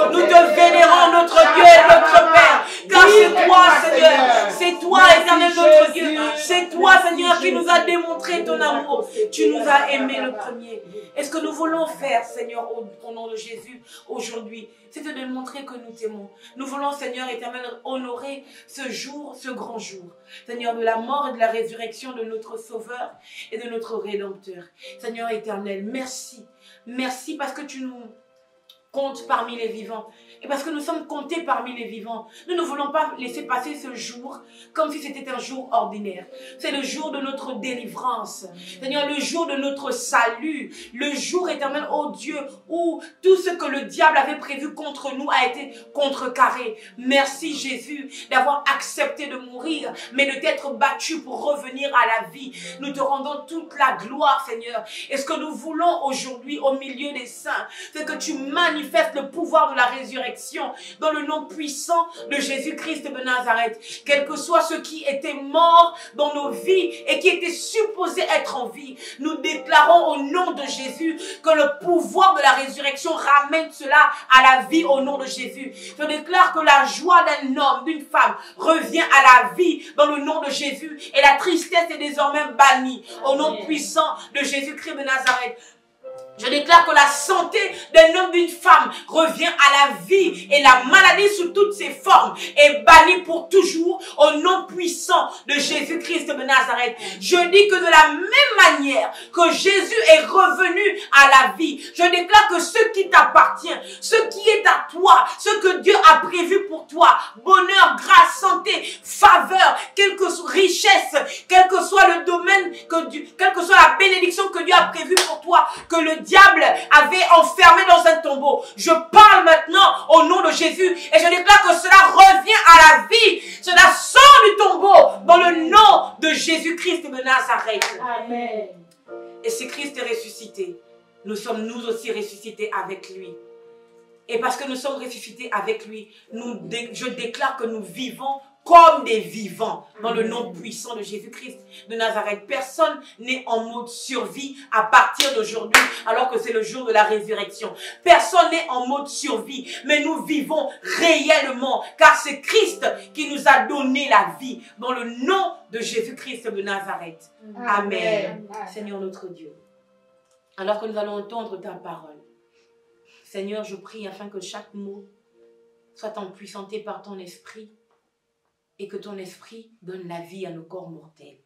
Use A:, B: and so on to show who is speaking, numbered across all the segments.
A: Nous te vénérons, notre Dieu et notre Père. Car c'est toi, Seigneur. C'est toi, éternel notre Dieu. C'est toi, Seigneur, qui nous a démontré ton amour. Tu nous as aimés le premier. Et ce que nous voulons faire, Seigneur, au nom de Jésus, aujourd'hui, c'est de démontrer que nous t'aimons. Nous voulons, Seigneur éternel, honorer ce jour, ce grand jour. Seigneur, de la mort et de la résurrection de notre Sauveur et de notre Rédempteur. Seigneur éternel, merci. Merci parce que tu nous comptes parmi les vivants. Et parce que nous sommes comptés parmi les vivants, nous ne voulons pas laisser passer ce jour comme si c'était un jour ordinaire. C'est le jour de notre délivrance. Seigneur, le jour de notre salut. Le jour éternel, oh Dieu, où tout ce que le diable avait prévu contre nous a été contrecarré. Merci Jésus d'avoir accepté de mourir, mais de t'être battu pour revenir à la vie. Nous te rendons toute la gloire, Seigneur. Et ce que nous voulons aujourd'hui au milieu des saints, c'est que tu manifestes le pouvoir de la résurrection dans le nom puissant de Jésus-Christ de Nazareth. Quel que soit ceux qui étaient morts dans nos vies et qui étaient supposés être en vie, nous déclarons au nom de Jésus que le pouvoir de la résurrection ramène cela à la vie au nom de Jésus. Je déclare que la joie d'un homme, d'une femme revient à la vie dans le nom de Jésus et la tristesse est désormais bannie au nom puissant de Jésus-Christ de Nazareth. Je déclare que la santé d'un homme, d'une femme revient à la vie et la maladie sous toutes ses formes est bannie pour toujours au nom puissant de Jésus-Christ de Nazareth. Je dis que de la même manière que Jésus est revenu à la vie, je déclare que ce qui t'appartient, ce qui est à toi, ce que Dieu a prévu pour toi, bonheur, grâce, santé, faveur, quelle que soit richesse, quel que soit le domaine, quelle que soit la bénédiction que Dieu a prévue pour toi, que le diable avait enfermé dans un tombeau. Je parle maintenant au nom de Jésus et je déclare que cela revient à la vie. Cela sort du tombeau dans le nom de Jésus-Christ de Nazareth.
B: Amen.
A: Et si Christ est ressuscité, nous sommes nous aussi ressuscités avec lui. Et parce que nous sommes ressuscités avec lui, je déclare que nous vivons comme des vivants dans le nom puissant de Jésus-Christ de Nazareth. Personne n'est en mode survie à partir d'aujourd'hui alors que c'est le jour de la résurrection. Personne n'est en mode survie, mais nous vivons réellement car c'est Christ qui nous a donné la vie dans le nom de Jésus-Christ de Nazareth. Amen. Seigneur notre Dieu, alors que nous allons entendre ta parole, Seigneur, je prie afin que chaque mot soit empuissanté par ton esprit et que ton esprit donne la vie à nos corps mortels.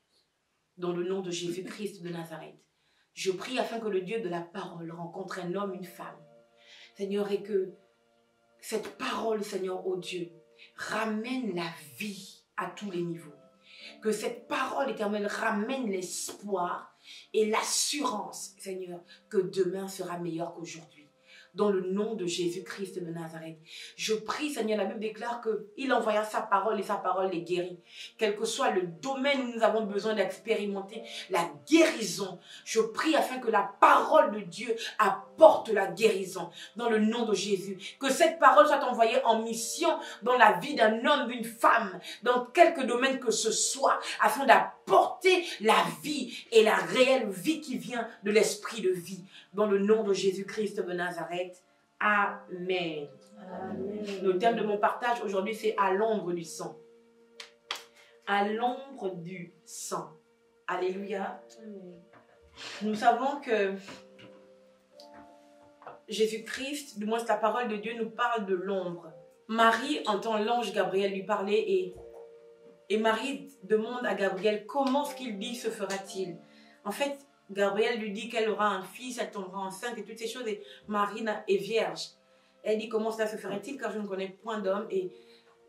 A: Dans le nom de Jésus-Christ de Nazareth, je prie afin que le Dieu de la parole rencontre un homme, une femme. Seigneur, et que cette parole, Seigneur, oh Dieu, ramène la vie à tous les niveaux. Que cette parole éternelle ramène l'espoir et l'assurance, Seigneur, que demain sera meilleur qu'aujourd'hui. Dans le nom de Jésus-Christ de Nazareth. Je prie, Seigneur, la Bible déclare qu'il envoya sa parole et sa parole les guérit. Quel que soit le domaine où nous avons besoin d'expérimenter la guérison, je prie afin que la parole de Dieu apporte la guérison dans le nom de Jésus. Que cette parole soit envoyée en mission dans la vie d'un homme, d'une femme, dans quelque domaine que ce soit, afin d'apporter la vie et la réelle vie qui vient de l'esprit de vie. Dans le nom de Jésus-Christ de Nazareth. Amen. Amen. Le thème de mon partage aujourd'hui, c'est à l'ombre du sang. À l'ombre du sang. Alléluia. Amen. Nous savons que Jésus-Christ, du moins la parole de Dieu, nous parle de l'ombre. Marie entend l'ange Gabriel lui parler et Marie demande à Gabriel comment ce qu'il dit se fera-t-il. En fait, Gabriel lui dit qu'elle aura un fils, elle tombera enceinte et toutes ces choses. Et Marie est vierge. Elle dit comment cela se ferait-il car je ne connais point d'homme. Et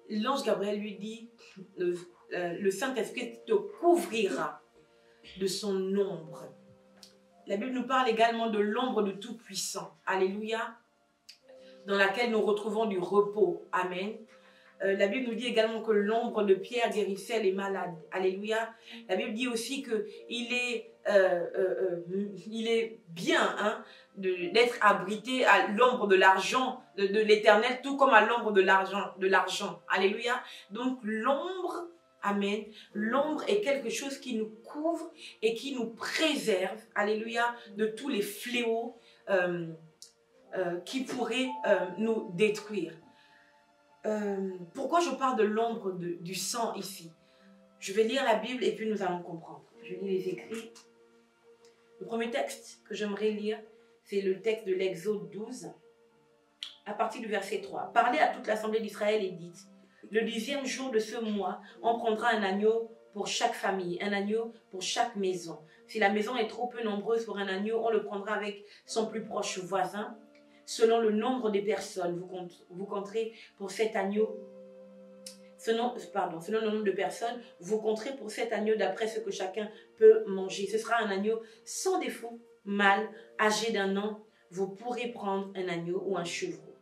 A: l'ange Gabriel lui dit le Saint-Esprit te couvrira de son ombre. La Bible nous parle également de l'ombre de Tout-Puissant. Alléluia. Dans laquelle nous retrouvons du repos. Amen. La Bible nous dit également que l'ombre de Pierre guérissait les malades. Alléluia. La Bible dit aussi qu'il est, il est bien d'être abrité à l'ombre de l'argent de l'Éternel, tout comme à l'ombre de l'argent. Alléluia. Donc l'ombre, amen, l'ombre est quelque chose qui nous couvre et qui nous préserve, alléluia, de tous les fléaux qui pourrait nous détruire. Pourquoi je parle de l'ombre du sang ici? Je vais lire la Bible et puis nous allons comprendre. Je lis les écrits. Le premier texte que j'aimerais lire, c'est le texte de l'Exode 12, à partir du verset 3. Parlez à toute l'assemblée d'Israël et dites, le 10e jour de ce mois, on prendra un agneau pour chaque famille, un agneau pour chaque maison. Si la maison est trop peu nombreuse pour un agneau, on le prendra avec son plus proche voisin. Selon le nombre des personnes, vous compterez pour cet agneau. Selon le nombre de personnes, vous compterez pour cet agneau d'après ce que chacun peut manger. Ce sera un agneau sans défaut, mâle, âgé d'1 an. Vous pourrez prendre un agneau ou un chevreau.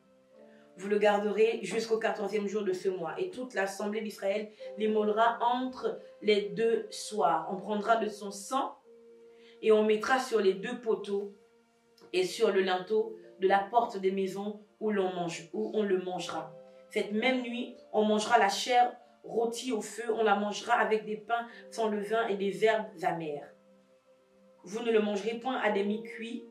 A: Vous le garderez jusqu'au 14e jour de ce mois. Et toute l'assemblée d'Israël l'immolera entre les 2 soirs. On prendra de son sang et on mettra sur les 2 poteaux et sur le linteau de la porte des maisons où on le mangera. Cette même nuit, on mangera la chair rôtie au feu, on la mangera avec des pains sans levain et des herbes amères. Vous ne le mangerez point à demi-cuit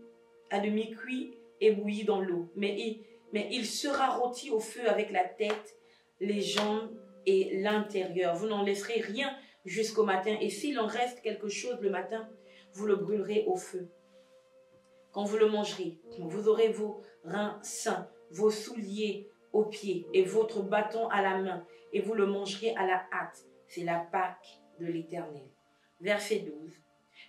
A: et bouilli dans l'eau, mais il sera rôti au feu avec la tête, les jambes et l'intérieur. Vous n'en laisserez rien jusqu'au matin, et s'il en reste quelque chose le matin, vous le brûlerez au feu. Quand vous le mangerez, vous aurez vos reins sains, vos souliers aux pieds et votre bâton à la main, et vous le mangerez à la hâte. C'est la Pâque de l'Éternel. Verset 12.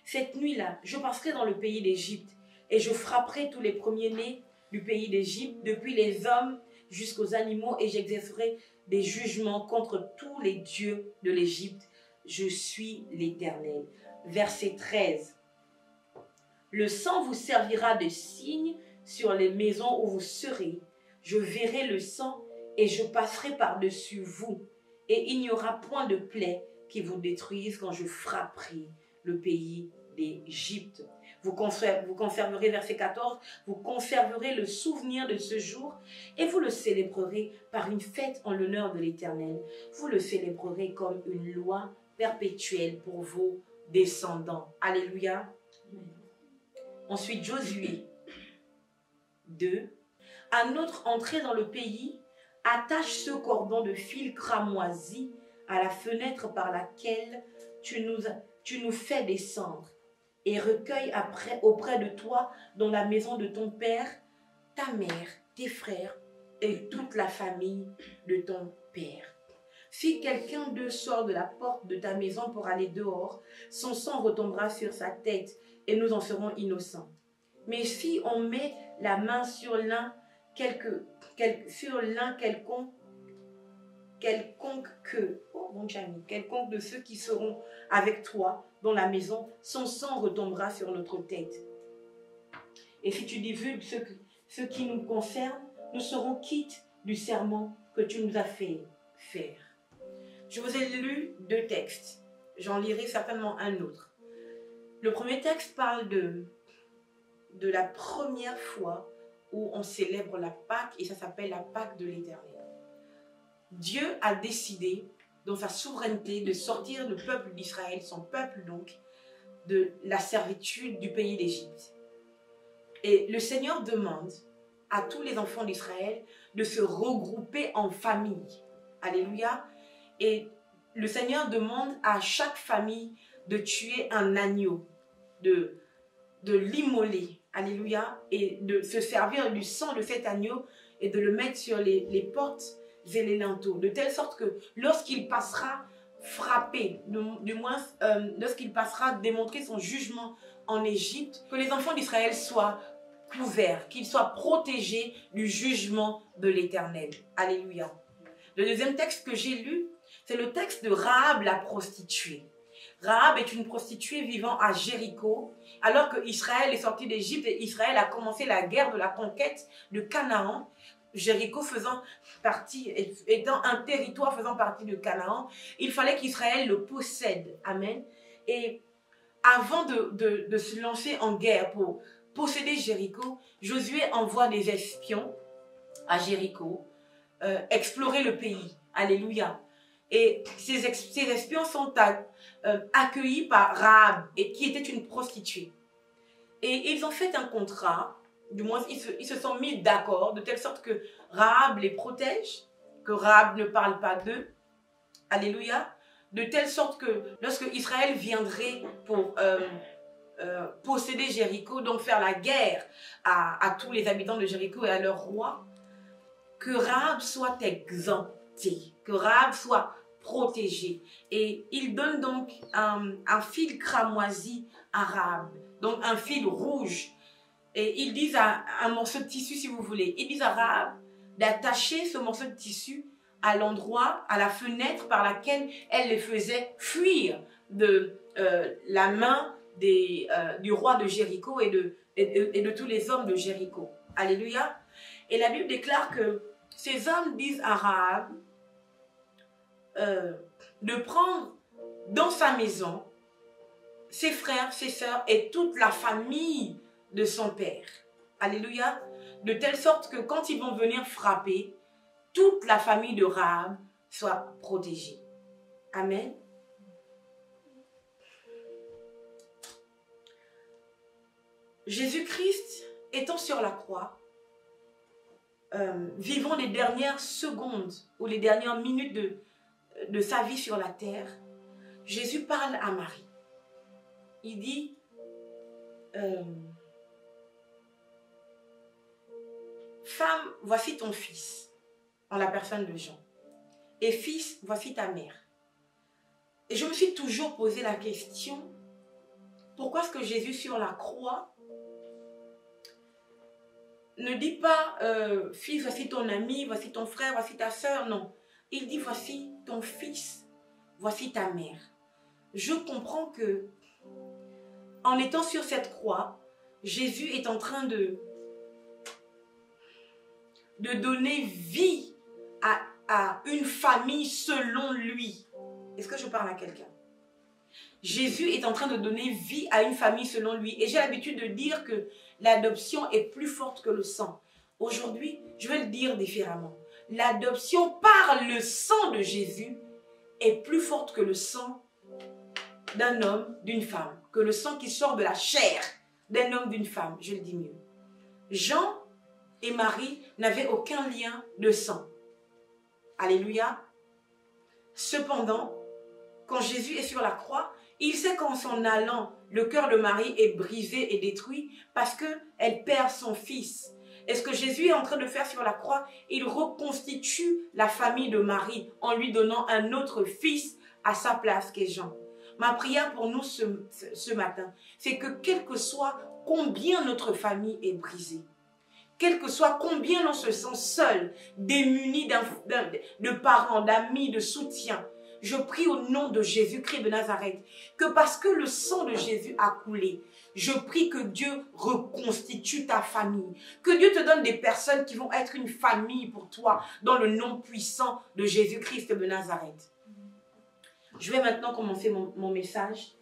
A: Cette nuit-là, je passerai dans le pays d'Égypte, et je frapperai tous les premiers-nés du pays d'Égypte, depuis les hommes jusqu'aux animaux, et j'exercerai des jugements contre tous les dieux de l'Égypte. Je suis l'Éternel. Verset 13. Le sang vous servira de signe sur les maisons où vous serez. Je verrai le sang et je passerai par-dessus vous. Et il n'y aura point de plaie qui vous détruise quand je frapperai le pays d'Égypte. Vous conserverez, verset 14, vous conserverez le souvenir de ce jour et vous le célébrerez par une fête en l'honneur de l'Éternel. Vous le célébrerez comme une loi perpétuelle pour vos descendants. Alléluia. Ensuite, Josué 2. À notre entrée dans le pays, attache ce cordon de fil cramoisi à la fenêtre par laquelle tu nous fais descendre, et recueille auprès de toi dans la maison de ton père, ta mère, tes frères et toute la famille de ton père. Si quelqu'un d'eux sort de la porte de ta maison pour aller dehors, son sang retombera sur sa tête et nous en serons innocents. Mais si on met la main sur l'un quelconque de ceux qui seront avec toi dans la maison, son sang retombera sur notre tête. Et si tu divulgues ce qui nous concerne, nous serons quittes du serment que tu nous as fait faire. Je vous ai lu 2 textes. J'en lirai certainement un autre. Le premier texte parle de la première fois où on célèbre la Pâque, et ça s'appelle la Pâque de l'Éternel. Dieu a décidé, dans sa souveraineté, de sortir le peuple d'Israël, son peuple donc, de la servitude du pays d'Égypte. Et le Seigneur demande à tous les enfants d'Israël de se regrouper en famille. Alléluia. Et le Seigneur demande à chaque famille de tuer un agneau, de l'immoler. Alléluia. Et de se servir du sang de cet agneau et de le mettre sur les portes et les linteaux. De telle sorte que lorsqu'il passera frappé, lorsqu'il passera démontrer son jugement en Égypte, que les enfants d'Israël soient couverts, qu'ils soient protégés du jugement de l'Éternel. Alléluia. Le deuxième texte que j'ai lu, c'est le texte de Rahab la prostituée. Rahab est une prostituée vivant à Jéricho, alors que Israël est sorti d'Égypte et Israël a commencé la guerre de la conquête de Canaan. Jéricho étant un territoire faisant partie de Canaan, il fallait qu'Israël le possède. Amen. Et avant de se lancer en guerre pour posséder Jéricho, Josué envoie des espions à Jéricho, explorer le pays. Alléluia. Et ces espions sont accueillis par Rahab, qui était une prostituée. Et ils ont fait un contrat du moins ils se sont mis d'accord de telle sorte que Rahab les protège, que Rahab ne parle pas d'eux. Alléluia. De telle sorte que lorsque Israël viendrait pour posséder Jéricho, donc faire la guerre à tous les habitants de Jéricho et à leur roi, que Rahab soit exemptée, que Rahab soit protégée. Et il donne donc un fil cramoisi à Rahab, donc un fil rouge. Et ils disent un morceau de tissu, si vous voulez, ils disent à Rahab d'attacher ce morceau de tissu à l'endroit, à la fenêtre par laquelle elle les faisait fuir de la main du roi de Jéricho et de tous les hommes de Jéricho. Alléluia. Et la Bible déclare que ces hommes disent à Rahab de prendre dans sa maison ses frères, ses sœurs et toute la famille de son père. Alléluia. De telle sorte que quand ils vont venir frapper, toute la famille de Rahab soit protégée. Amen. Jésus-Christ étant sur la croix, vivant les dernières secondes ou les dernières minutes de sa vie sur la terre, Jésus parle à Marie. Il dit, femme, voici ton fils, en la personne de Jean. Et fils, voici ta mère. Et je me suis toujours posé la question, pourquoi est-ce que Jésus sur la croix ne dit pas, fils, voici ton ami, voici ton frère, voici ta sœur, non. Il dit, voici ton fils, voici ta mère. Je comprends que, en étant sur cette croix, Jésus est en train de donner vie à une famille selon lui. Est-ce que je parle à quelqu'un? Jésus est en train de donner vie à une famille selon lui. Et j'ai l'habitude de dire que l'adoption est plus forte que le sang. Aujourd'hui, je vais le dire différemment. L'adoption par le sang de Jésus est plus forte que le sang d'un homme, d'une femme. Que le sang qui sort de la chair d'un homme, d'une femme. Je le dis mieux. Jean et Marie n'avaient aucun lien de sang. Alléluia. Cependant, quand Jésus est sur la croix, il sait qu'en s'en allant, le cœur de Marie est brisé et détruit parce qu'elle perd son fils. Et ce que Jésus est en train de faire sur la croix, il reconstitue la famille de Marie en lui donnant un autre fils à sa place qu'est Jean. Ma prière pour nous ce matin, c'est que quel que soit combien notre famille est brisée, quel que soit combien on se sent seul, démuni de parents, d'amis, de soutien, je prie au nom de Jésus-Christ de Nazareth que parce que le sang de Jésus a coulé, je prie que Dieu reconstitue ta famille, que Dieu te donne des personnes qui vont être une famille pour toi dans le nom puissant de Jésus-Christ de Nazareth. Je vais maintenant commencer mon message.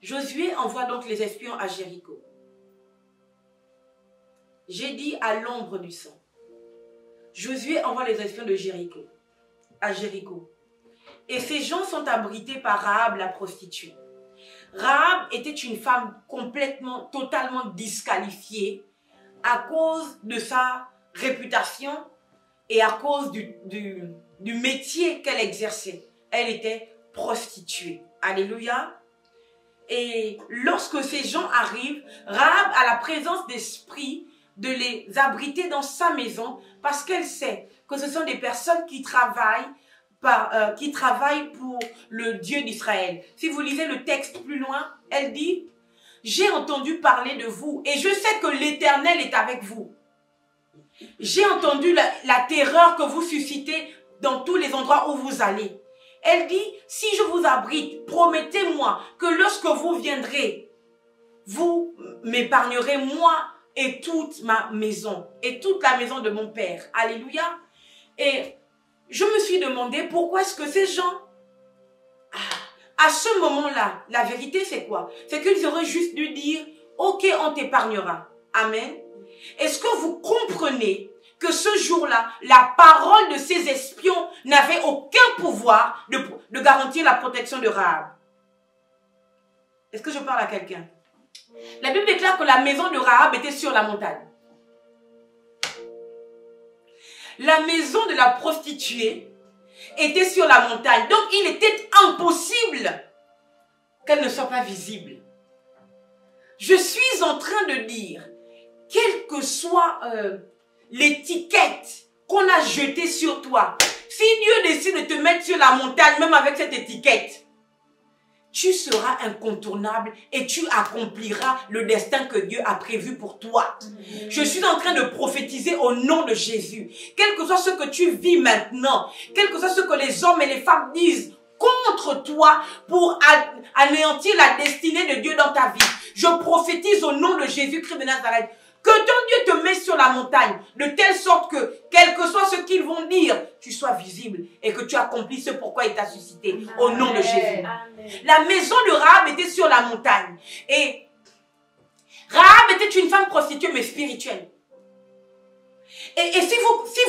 A: Josué envoie donc les espions à Jéricho. J'ai dit à l'ombre du sang. Josué envoie les espions de Jéricho, à Jéricho. Et ces gens sont abrités par Rahab la prostituée. Rahab était une femme totalement disqualifiée à cause de sa réputation et à cause du métier qu'elle exerçait. Elle était prostituée. Alléluia. Et lorsque ces gens arrivent, Rahab a la présence d'esprit de les abriter dans sa maison parce qu'elle sait que ce sont des personnes qui travaillent pour le Dieu d'Israël. Si vous lisez le texte plus loin, elle dit « J'ai entendu parler de vous et je sais que l'Éternel est avec vous. J'ai entendu la terreur que vous suscitez dans tous les endroits où vous allez. » Elle dit, si je vous abrite, promettez-moi que lorsque vous viendrez, vous m'épargnerez moi et toute ma maison, et toute la maison de mon père. Alléluia. Et je me suis demandé pourquoi est-ce que ces gens, à ce moment-là, la vérité c'est quoi? C'est qu'ils auraient juste dû dire, ok, on t'épargnera. Amen. Est-ce que vous comprenez que ce jour-là, la parole de ces espions n'avait aucun pouvoir de garantir la protection de Rahab. Est-ce que je parle à quelqu'un? La Bible déclare que la maison de Rahab était sur la montagne. La maison de la prostituée était sur la montagne. Donc, il était impossible qu'elle ne soit pas visible. Je suis en train de dire, quelle que soit l'étiquette qu'on a jetée sur toi, si Dieu décide de te mettre sur la montagne, même avec cette étiquette, tu seras incontournable et tu accompliras le destin que Dieu a prévu pour toi. Je suis en train de prophétiser au nom de Jésus. Quel que soit ce que tu vis maintenant, quel que soit ce que les hommes et les femmes disent contre toi pour anéantir la destinée de Dieu dans ta vie, je prophétise au nom de Jésus-Christ de Nazareth que ton Dieu te met sur la montagne de telle sorte que, quel que soit ce qu'ils vont dire, tu sois visible et que tu accomplisses ce pourquoi il t'a suscité. Amen. Au nom de Jésus. Amen. La maison de Rahab était sur la montagne. Et Rahab était une femme prostituée mais spirituelle. Et si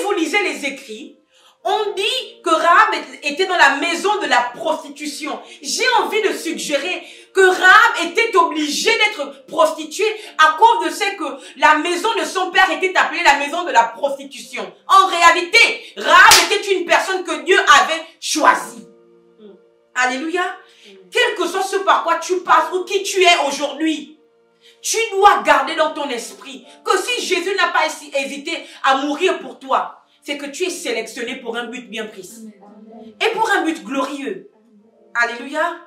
A: vous lisez les écrits, on dit que Rahab était dans la maison de la prostitution. J'ai envie de suggérer que Rahab était obligée d'être prostituée à cause de ce que la maison de son père était appelée la maison de la prostitution. En réalité, Rahab était une personne que Dieu avait choisie. Alléluia. Quel que soit ce par quoi tu passes ou qui tu es aujourd'hui, tu dois garder dans ton esprit que si Jésus n'a pas hésité à mourir pour toi, c'est que tu es sélectionné pour un but bien précis. Et pour un but glorieux. Alléluia.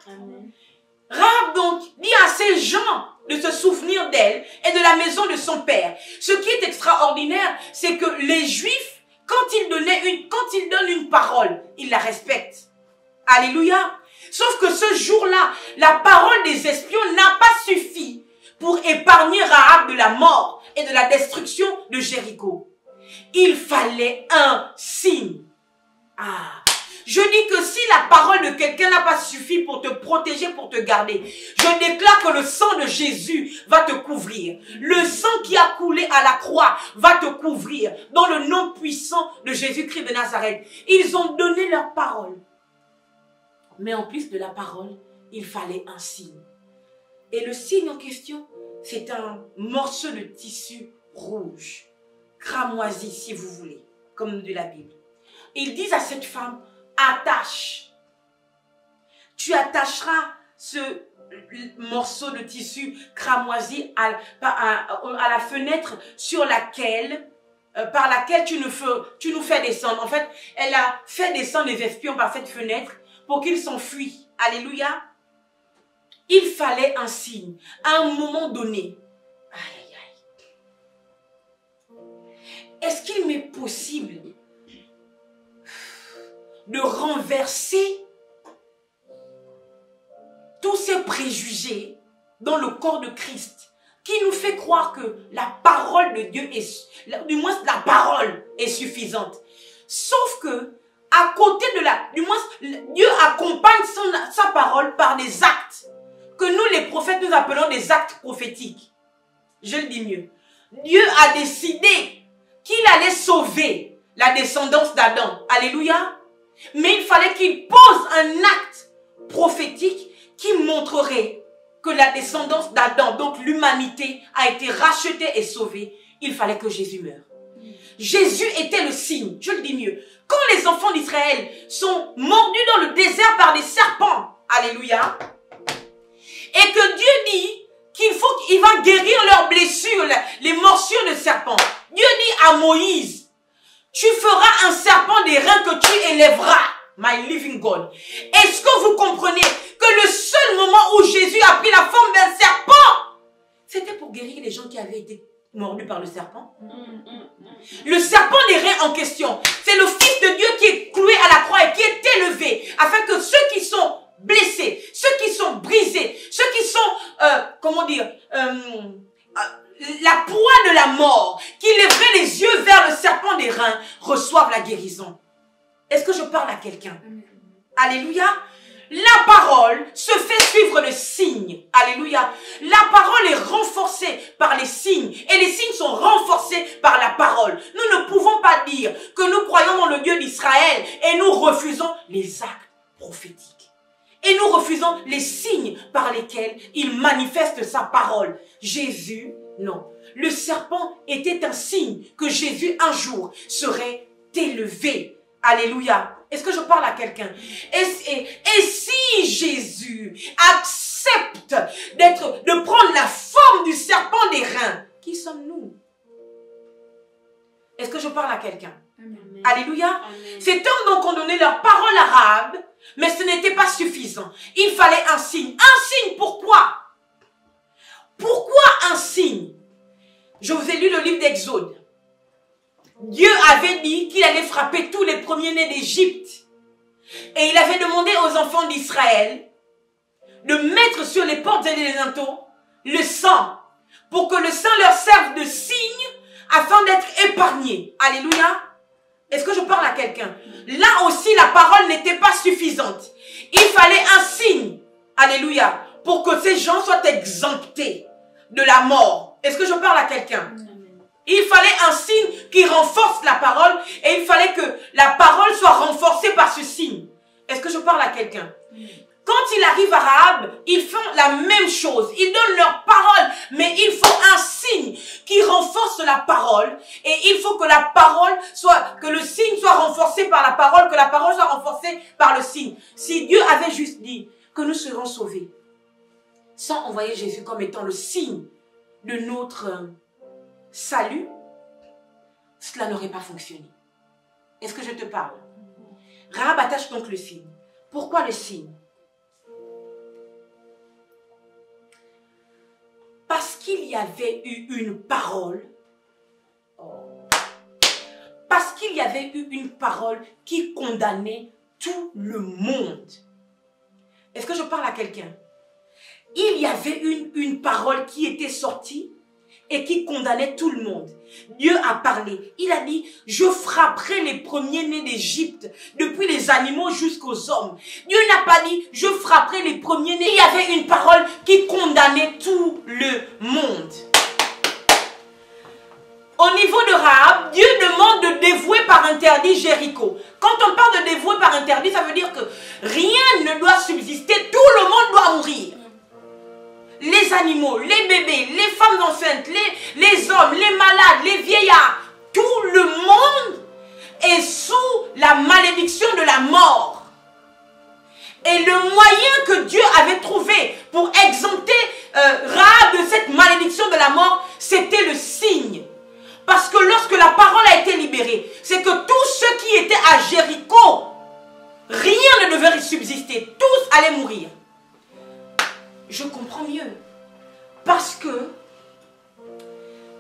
A: Rahab donc dit à ces gens de se souvenir d'elle et de la maison de son père. Ce qui est extraordinaire, c'est que les Juifs, quand ils donnent une parole, ils la respectent. Alléluia. Sauf que ce jour-là, la parole des espions n'a pas suffi pour épargner Rahab de la mort et de la destruction de Jéricho. Il fallait un signe. Je dis que si la parole de quelqu'un n'a pas suffi pour te protéger, pour te garder, je déclare que le sang de Jésus va te couvrir. Le sang qui a coulé à la croix va te couvrir dans le nom puissant de Jésus-Christ de Nazareth. Ils ont donné leur parole. Mais en plus de la parole, il fallait un signe. Et le signe en question, c'est un morceau de tissu rouge. Cramoisi, si vous voulez, comme nous dit la Bible. Ils disent à cette femme, attache. Tu attacheras ce morceau de tissu cramoisi à la fenêtre sur laquelle, par laquelle tu nous fais descendre. En fait, elle a fait descendre les espions par cette fenêtre pour qu'ils s'enfuient. Alléluia. Il fallait un signe, à un moment donné. Est-ce qu'il m'est possible de renverser tous ces préjugés dans le corps de Christ qui nous fait croire que la parole de Dieu du moins la parole est suffisante. Sauf que, à côté de du moins, Dieu accompagne sa parole par des actes que nous, les prophètes, nous appelons des actes prophétiques. Je le dis mieux. Dieu a décidé qu'il allait sauver la descendance d'Adam. Alléluia. Mais il fallait qu'il pose un acte prophétique qui montrerait que la descendance d'Adam, donc l'humanité, a été rachetée et sauvée. Il fallait que Jésus meure. Jésus était le signe, je le dis mieux. Quand les enfants d'Israël sont mordus dans le désert par des serpents, alléluia, et que Dieu dit qu'il va guérir leurs blessures, les morsures de serpents. Dieu dit à Moïse, tu feras un serpent des reins que tu élèveras, my living God. Est-ce que vous comprenez que le seul moment où Jésus a pris la forme d'un serpent, c'était pour guérir les gens qui avaient été mordus par le serpent? Le serpent des reins en question, c'est le Fils de Dieu qui est cloué à la croix et qui est élevé, afin que ceux qui sont blessés, ceux qui sont brisés, ceux qui sont, comment dire, la proie de la mort, qui lèveraient les yeux vers le serpent des reins, reçoivent la guérison. Est-ce que je parle à quelqu'un? Alléluia. La parole se fait suivre de signes. Alléluia. La parole est renforcée par les signes. Et les signes sont renforcés par la parole. Nous ne pouvons pas dire que nous croyons dans le Dieu d'Israël et nous refusons les actes prophétiques. Et nous refusons les signes par lesquels il manifeste sa parole. Jésus, non. Le serpent était un signe que Jésus un jour serait élevé. Alléluia. Est-ce que je parle à quelqu'un? Et si Jésus accepte de prendre la forme du serpent des reins, qui sommes-nous? Est-ce que je parle à quelqu'un? Alléluia. Ces hommes donc ont donné leur parole arabe, mais ce n'était pas suffisant. Il fallait un signe. Un signe, pourquoi? Pourquoi un signe? Je vous ai lu le livre d'Exode. Dieu avait dit qu'il allait frapper tous les premiers-nés d'Égypte. Et il avait demandé aux enfants d'Israël de mettre sur les portes et les linteaux le sang, pour que le sang leur serve de signe afin d'être épargnés. Alléluia. Est-ce que je parle à quelqu'un? Là aussi, la parole n'était pas suffisante. Il fallait un signe. Alléluia. Pour que ces gens soient exemptés de la mort. Est-ce que je parle à quelqu'un? Il fallait un signe qui renforce la parole et il fallait que la parole soit renforcée par ce signe. Est-ce que je parle à quelqu'un? Quand il arrive à Rahab, ils font la même chose. Ils donnent leur parole, mais il faut un signe qui renforce la parole. Et il faut que la parole soit, que le signe soit renforcé par la parole, que la parole soit renforcée par le signe. Si Dieu avait juste dit que nous serons sauvés, sans envoyer Jésus comme étant le signe de notre salut, cela n'aurait pas fonctionné. Est-ce que je te parle? Rahab attache donc le signe. Pourquoi le signe? Parce qu'il y avait eu une parole. Parce qu'il y avait eu une parole qui condamnait tout le monde. Est-ce que je parle à quelqu'un? Il y avait une parole qui était sortie et qui condamnait tout le monde. Dieu a parlé. Il a dit, je frapperai les premiers-nés d'Égypte, depuis les animaux jusqu'aux hommes. Dieu n'a pas dit, je frapperai les premiers-nés. Il y avait une parole qui condamnait tout le monde. Au niveau de Rahab, Dieu demande de dévouer par interdit Jéricho. Quand on parle de dévouer par interdit, ça veut dire que rien ne doit subsister, tout le monde doit mourir. Les animaux, les bébés, les femmes enceintes, les hommes, les malades, les vieillards, tout le monde est sous la malédiction de la mort. Et le moyen que Dieu avait trouvé pour exempter Rahab de cette malédiction de la mort, c'était le signe. Parce que lorsque la parole a été libérée, c'est que tous ceux qui étaient à Jéricho, rien ne devait subsister, tous allaient mourir. Je comprends mieux. Parce que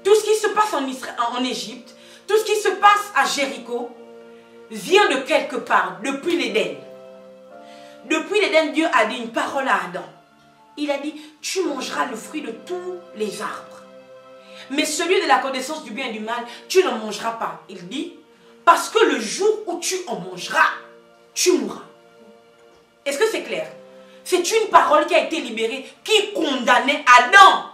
A: tout ce qui se passe en Égypte, tout ce qui se passe à Jéricho, vient de quelque part, depuis l'Éden. Depuis l'Éden, Dieu a dit une parole à Adam. Il a dit, tu mangeras le fruit de tous les arbres. Mais celui de la connaissance du bien et du mal, tu n'en mangeras pas. Il dit, parce que le jour où tu en mangeras, tu mourras. Est-ce que c'est clair? C'est une parole qui a été libérée, qui condamnait Adam.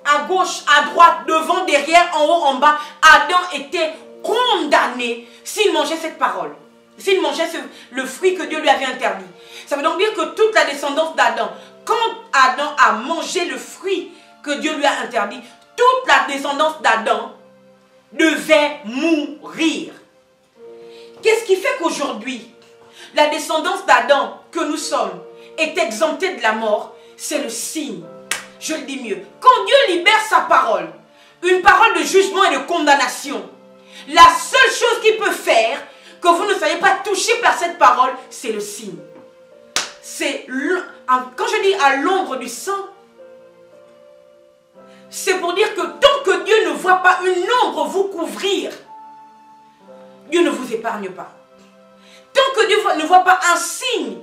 A: À gauche, à droite, devant, derrière, en haut, en bas. Adam était condamné s'il mangeait cette parole. S'il mangeait le fruit que Dieu lui avait interdit. Ça veut donc dire que toute la descendance d'Adam, quand Adam a mangé le fruit que Dieu lui a interdit, toute la descendance d'Adam devait mourir. Qu'est-ce qui fait qu'aujourd'hui, la descendance d'Adam que nous sommes est exemptée de la mort? C'est le signe. Je le dis mieux. Quand Dieu libère sa parole, une parole de jugement et de condamnation, la seule chose qu'il peut faire que vous ne soyez pas touché par cette parole, c'est le signe. C'est quand je dis à l'ombre du sang, c'est pour dire que tant que Dieu ne voit pas une ombre vous couvrir, Dieu ne vous épargne pas. Tant que Dieu ne voit pas un signe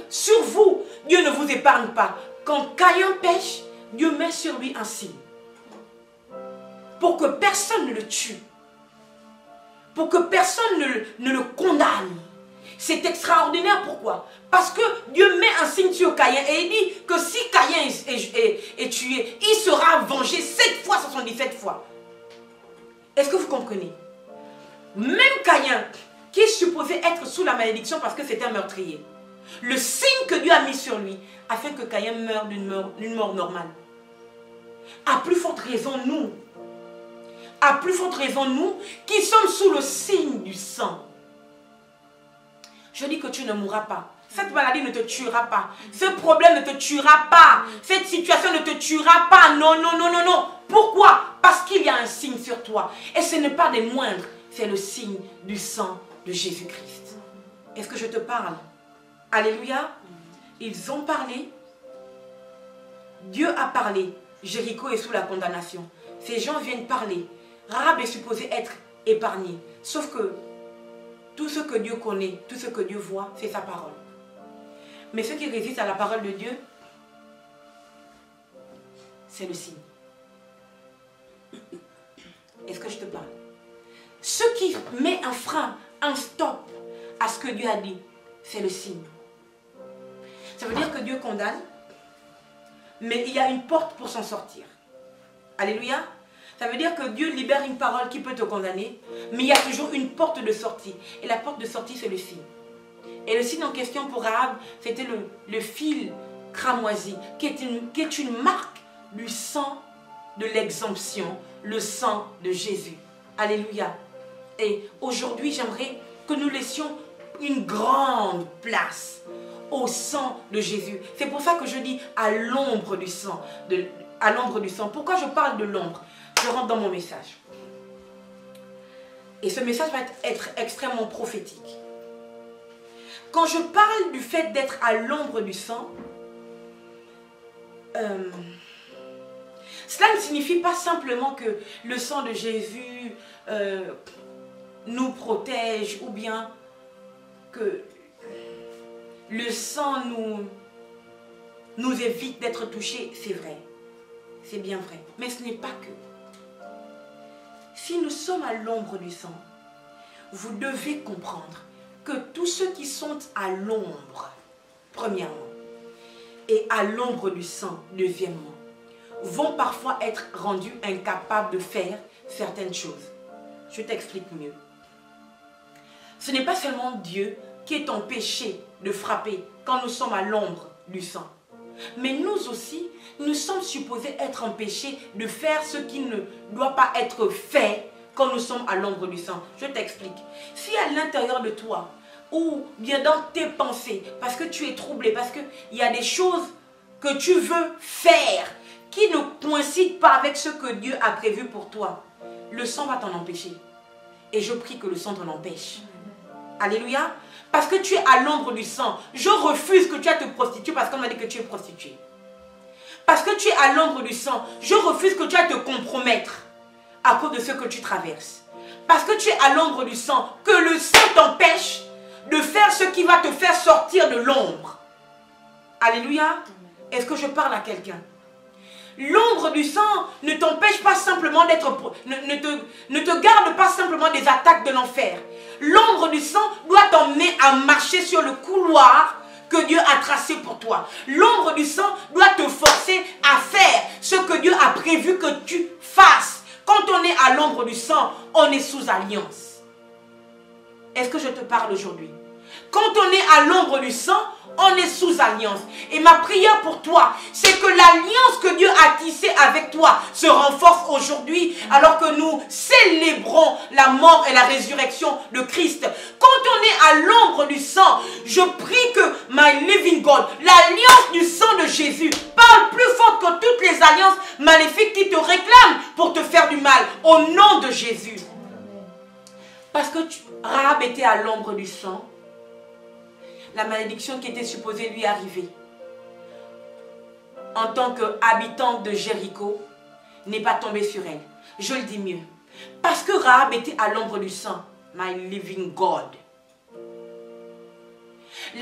A: sur vous, Dieu ne vous épargne pas. Quand Caïn pêche, Dieu met sur lui un signe. Pour que personne ne le tue. Pour que personne ne le condamne. C'est extraordinaire. Pourquoi? Parce que Dieu met un signe sur Caïn et il dit que si Caïn est tué, il sera vengé 7 fois, 77 fois. Est-ce que vous comprenez? Même Caïn, qui est supposé être sous la malédiction parce que c'était un meurtrier, le signe que Dieu a mis sur lui, afin que Caïn meure d'une mort normale. À plus forte raison, nous. À plus forte raison, nous, qui sommes sous le signe du sang. Je dis que tu ne mourras pas. Cette maladie ne te tuera pas. Ce problème ne te tuera pas. Cette situation ne te tuera pas. Non, non, non, non, non. Pourquoi? Parce qu'il y a un signe sur toi. Et ce n'est pas des moindres. C'est le signe du sang de Jésus-Christ. Est-ce que je te parle? Alléluia. Ils ont parlé. Dieu a parlé. Jéricho est sous la condamnation. Ces gens viennent parler. Rahab est supposé être épargné. Sauf que tout ce que Dieu connaît, tout ce que Dieu voit, c'est sa parole. Mais ceux qui résistent à la parole de Dieu, c'est le signe. Est-ce que je te parle? Ce qui met un frein, un stop à ce que Dieu a dit, c'est le signe. Ça veut dire que Dieu condamne, mais il y a une porte pour s'en sortir. Alléluia. Ça veut dire que Dieu libère une parole qui peut te condamner, mais il y a toujours une porte de sortie. Et la porte de sortie, c'est le signe. Et le signe en question pour Rahab, c'était le fil cramoisi, qui est une marque du sang de l'exemption, le sang de Jésus. Alléluia. Et aujourd'hui, j'aimerais que nous laissions une grande place au sang de Jésus. C'est pour ça que je dis à l'ombre du sang. À l'ombre du sang. Pourquoi je parle de l'ombre? Je rentre dans mon message. Et ce message va être extrêmement prophétique. Quand je parle du fait d'être à l'ombre du sang, cela ne signifie pas simplement que le sang de Jésus nous protège ou bien que le sang nous évite d'être touchés. C'est vrai, c'est bien vrai, mais ce n'est pas que. Si nous sommes à l'ombre du sang, vous devez comprendre que tous ceux qui sont à l'ombre, premièrement, et à l'ombre du sang, deuxièmement, vont parfois être rendus incapables de faire certaines choses. Je t'explique mieux. Ce n'est pas seulement Dieu qui est empêché de frapper quand nous sommes à l'ombre du sang. Mais nous aussi, nous sommes supposés être empêchés de faire ce qui ne doit pas être fait quand nous sommes à l'ombre du sang. Je t'explique. Si à l'intérieur de toi, ou bien dans tes pensées, parce que tu es troublé, parce qu'il y a des choses que tu veux faire qui ne coïncident pas avec ce que Dieu a prévu pour toi, le sang va t'en empêcher. Et je prie que le sang t'en empêche. Alléluia. Parce que tu es à l'ombre du sang. Je refuse que tu ailles te prostituer parce qu'on m'a dit que tu es prostituée. Parce que tu es à l'ombre du sang. Je refuse que tu ailles te compromettre à cause de ce que tu traverses. Parce que tu es à l'ombre du sang. Que le sang t'empêche de faire ce qui va te faire sortir de l'ombre. Alléluia. Est-ce que je parle à quelqu'un? L'ombre du sang ne t'empêche pas simplement d'être... Ne te garde pas simplement des attaques de l'enfer. L'ombre du sang doit t'emmener à marcher sur le couloir que Dieu a tracé pour toi. L'ombre du sang doit te forcer à faire ce que Dieu a prévu que tu fasses. Quand on est à l'ombre du sang, on est sous alliance. Est-ce que je te parle aujourd'hui? Quand on est à l'ombre du sang, on est sous alliance. Et ma prière pour toi, c'est que l'alliance que Dieu a tissée avec toi se renforce aujourd'hui alors que nous célébrons la mort et la résurrection de Christ. Quand on est à l'ombre du sang, je prie que, my living God, l'alliance du sang de Jésus parle plus fort que toutes les alliances maléfiques qui te réclament pour te faire du mal. Au nom de Jésus. Parce que Rahab était à l'ombre du sang. La malédiction qui était supposée lui arriver en tant qu'habitante de Jéricho n'est pas tombée sur elle. Je le dis mieux. Parce que Rahab était à l'ombre du sang. My living God.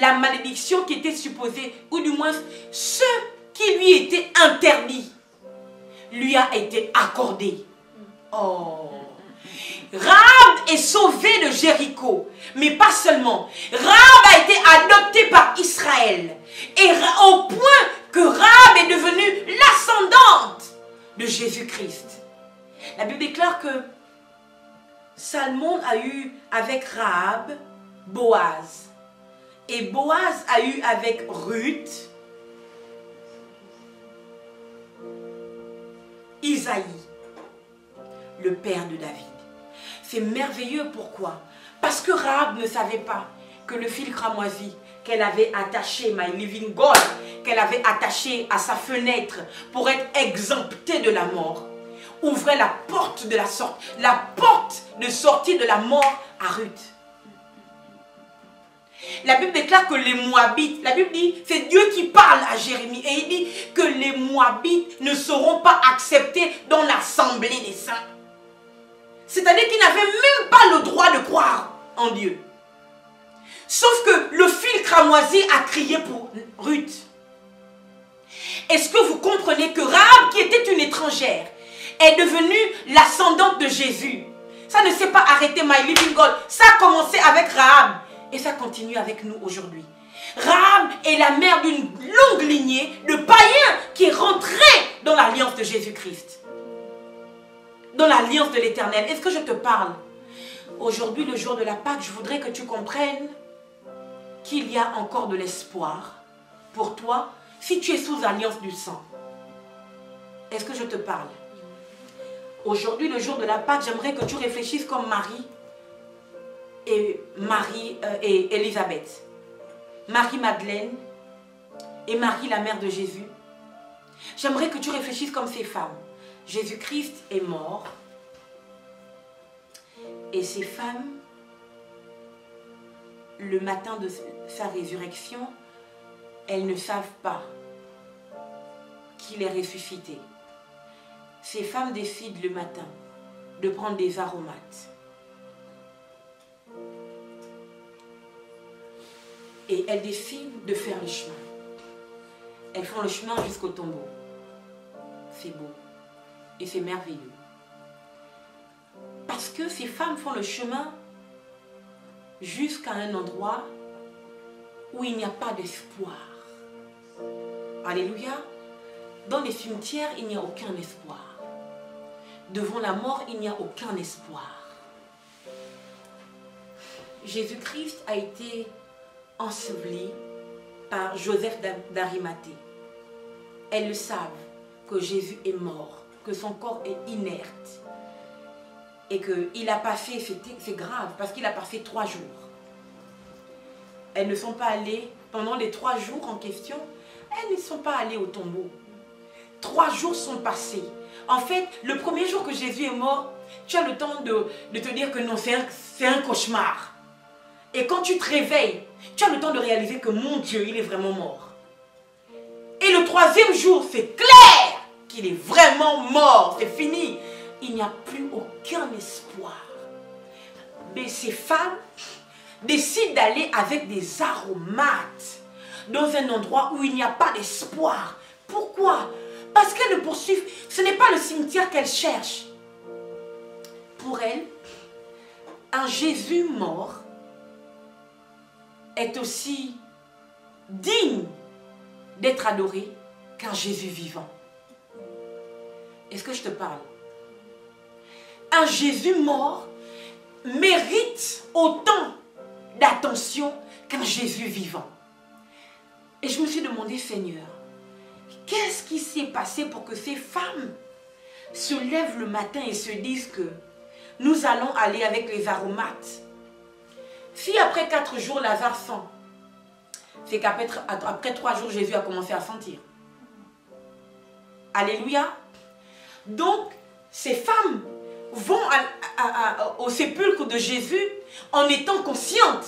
A: La malédiction qui était supposée, ou du moins ce qui lui était interdit, lui a été accordé. Oh. Rahab est sauvée de Jéricho, mais pas seulement. Rahab a été adoptée par Israël. Et au point que Rahab est devenue l'ascendante de Jésus-Christ. La Bible déclare que Salmon a eu avec Rahab Boaz. Et Boaz a eu avec Ruth Isaïe, le père de David. C'est merveilleux, pourquoi? Parce que Rahab ne savait pas que le fil cramoisi qu'elle avait attaché, my living God, qu'elle avait attaché à sa fenêtre pour être exemptée de la mort, ouvrait la porte de sortie de la mort à Ruth. La Bible déclare que les Moabites, la Bible dit, c'est Dieu qui parle à Jérémie et il dit que les Moabites ne seront pas acceptés dans l'assemblée des saints. C'est-à-dire qu'ils n'avaient même pas le droit de croire en Dieu. Sauf que le fil cramoisi a crié pour Ruth. Est-ce que vous comprenez que Rahab, qui était une étrangère, est devenue l'ascendante de Jésus? Ça ne s'est pas arrêté, my living God. Ça a commencé avec Rahab. Et ça continue avec nous aujourd'hui. Rahab est la mère d'une longue lignée de païens qui est rentrée dans l'alliance de Jésus-Christ. Dans l'alliance de l'Éternel. Est-ce que je te parle? Aujourd'hui, le jour de la Pâque, je voudrais que tu comprennes qu'il y a encore de l'espoir pour toi si tu es sous alliance du sang. Est-ce que je te parle? Aujourd'hui, le jour de la Pâque, j'aimerais que tu réfléchisses comme Marie et Élisabeth, Marie-Madeleine et Marie, la mère de Jésus. J'aimerais que tu réfléchisses comme ces femmes. Jésus-Christ est mort et ces femmes, le matin de sa résurrection, elles ne savent pas qu'il est ressuscité. Ces femmes décident le matin de prendre des aromates. Et elles décident de faire le chemin. Elles font le chemin jusqu'au tombeau. C'est beau. Et c'est merveilleux. Parce que ces femmes font le chemin jusqu'à un endroit où il n'y a pas d'espoir. Alléluia. Dans les cimetières, il n'y a aucun espoir. Devant la mort, il n'y a aucun espoir. Jésus-Christ a été enseveli par Joseph d'Arimathée. Elles le savent que Jésus est mort, que son corps est inerte et qu'il a passé, c'est grave, parce qu'il a passé 3 jours. Elles ne sont pas allées, pendant les 3 jours en question, elles ne sont pas allées au tombeau. 3 jours sont passés. En fait, le premier jour que Jésus est mort, tu as le temps de te dire que non, c'est un cauchemar. Et quand tu te réveilles, tu as le temps de réaliser que mon Dieu, il est vraiment mort. Et le 3e jour, c'est clair qu'il est vraiment mort. C'est fini. Il n'y a plus aucun espoir. Mais ces femmes décident d'aller avec des aromates dans un endroit où il n'y a pas d'espoir. Pourquoi? Parce qu'elles le poursuivent. Ce n'est pas le cimetière qu'elles cherchent. Pour elles, un Jésus mort est aussi digne d'être adoré qu'un Jésus vivant. Est-ce que je te parle? Un Jésus mort mérite autant d'attention qu'un Jésus vivant. Et je me suis demandé, Seigneur, qu'est-ce qui s'est passé pour que ces femmes se lèvent le matin et se disent que nous allons aller avec les aromates? Si après 4 jours, Lazare sent, c'est qu'après 3 jours, Jésus a commencé à sentir. Alléluia. Donc, ces femmes vont au sépulcre de Jésus en étant conscientes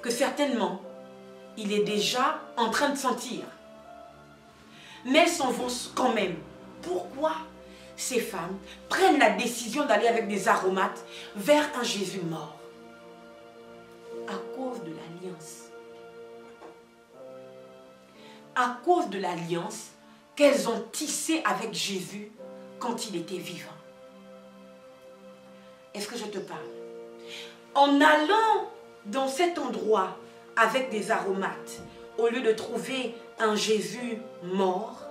A: que certainement, il est déjà en train de sentir. Mais elles s'en vont quand même. Pourquoi ces femmes prennent la décision d'aller avec des aromates vers un Jésus mort? À cause de l'alliance. À cause de l'alliance qu'elles ont tissée avec Jésus quand il était vivant. Est-ce que je te parle? En allant dans cet endroit avec des aromates, au lieu de trouver un Jésus mort,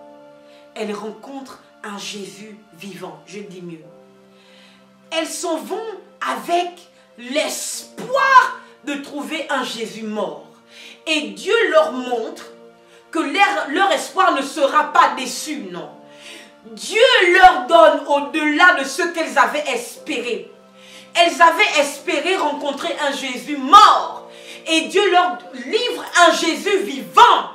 A: elles rencontrent un Jésus vivant. Je dis mieux. Elles s'en vont avec l'espoir de trouver un Jésus mort. Et Dieu leur montre que leur espoir ne sera pas déçu, non. Dieu leur donne au-delà de ce qu'elles avaient espéré. Elles avaient espéré rencontrer un Jésus mort. Et Dieu leur livre un Jésus vivant.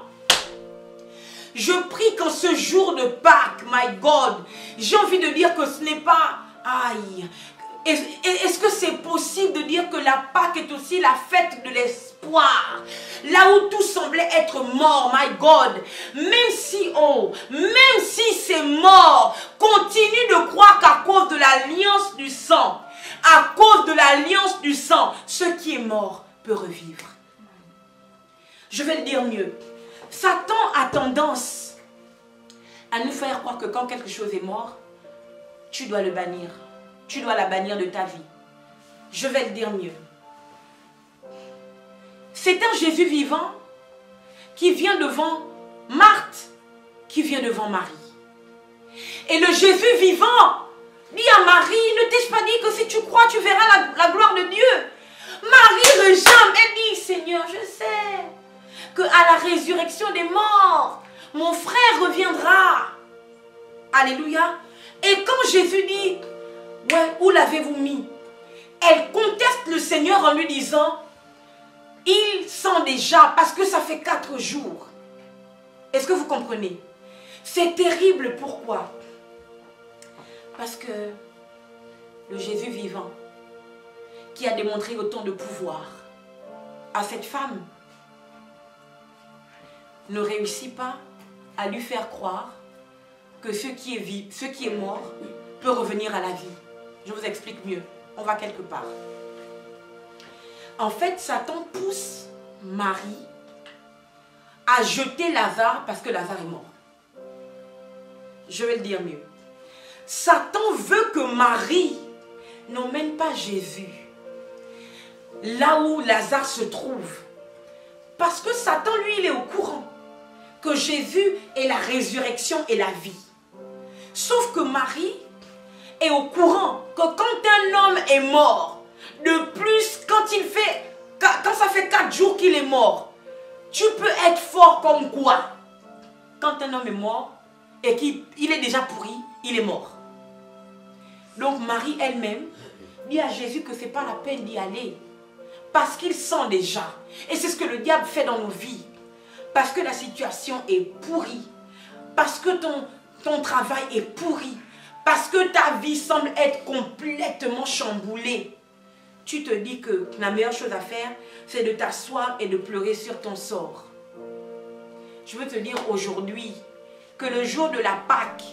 A: Je prie qu'en ce jour de Pâques, my God, j'ai envie de dire que ce n'est pas... Aïe. Est-ce que c'est possible de dire que la Pâques est aussi la fête de l'espoir? Là où tout semblait être mort, my God, même si c'est mort, continue de croire qu'à cause de l'alliance du sang, ce qui est mort peut revivre. Je vais le dire mieux. Satan a tendance à nous faire croire que quand quelque chose est mort, tu dois le bannir. Tu dois la bannir de ta vie. Je vais le dire mieux. C'est un Jésus vivant qui vient devant Marthe, qui vient devant Marie. Et le Jésus vivant dit à Marie, ne t'ai-je pas dit que si tu crois, tu verras la gloire de Dieu? Marie rejambe et dit, Seigneur, je sais qu'à la résurrection des morts, mon frère reviendra. Alléluia. Et quand Jésus dit, ouais, où l'avez-vous mis? Elle conteste le Seigneur en lui disant, il sent déjà, parce que ça fait 4 jours. Est-ce que vous comprenez? C'est terrible, pourquoi? Parce que le Jésus vivant, qui a démontré autant de pouvoir à cette femme, ne réussit pas à lui faire croire que ce qui est mort peut revenir à la vie. Je vous explique mieux. On va quelque part. En fait, Satan pousse Marie à jeter Lazare parce que Lazare est mort. Je vais le dire mieux. Satan veut que Marie n'emmène pas Jésus là où Lazare se trouve. Parce que Satan, lui, il est au courant que Jésus est la résurrection et la vie. Sauf que Marie est au courant que quand un homme est mort, de plus, quand ça fait 4 jours qu'il est mort, tu peux être fort comme quoi? Quand un homme est mort et qu'il est déjà pourri, il est mort. Donc Marie elle-même dit à Jésus que ce n'est pas la peine d'y aller. Parce qu'il sent déjà. Et c'est ce que le diable fait dans nos vies. Parce que la situation est pourrie. Parce que ton travail est pourri. Parce que ta vie semble être complètement chamboulée. Tu te dis que la meilleure chose à faire, c'est de t'asseoir et de pleurer sur ton sort. Je veux te dire aujourd'hui que le jour de la Pâque,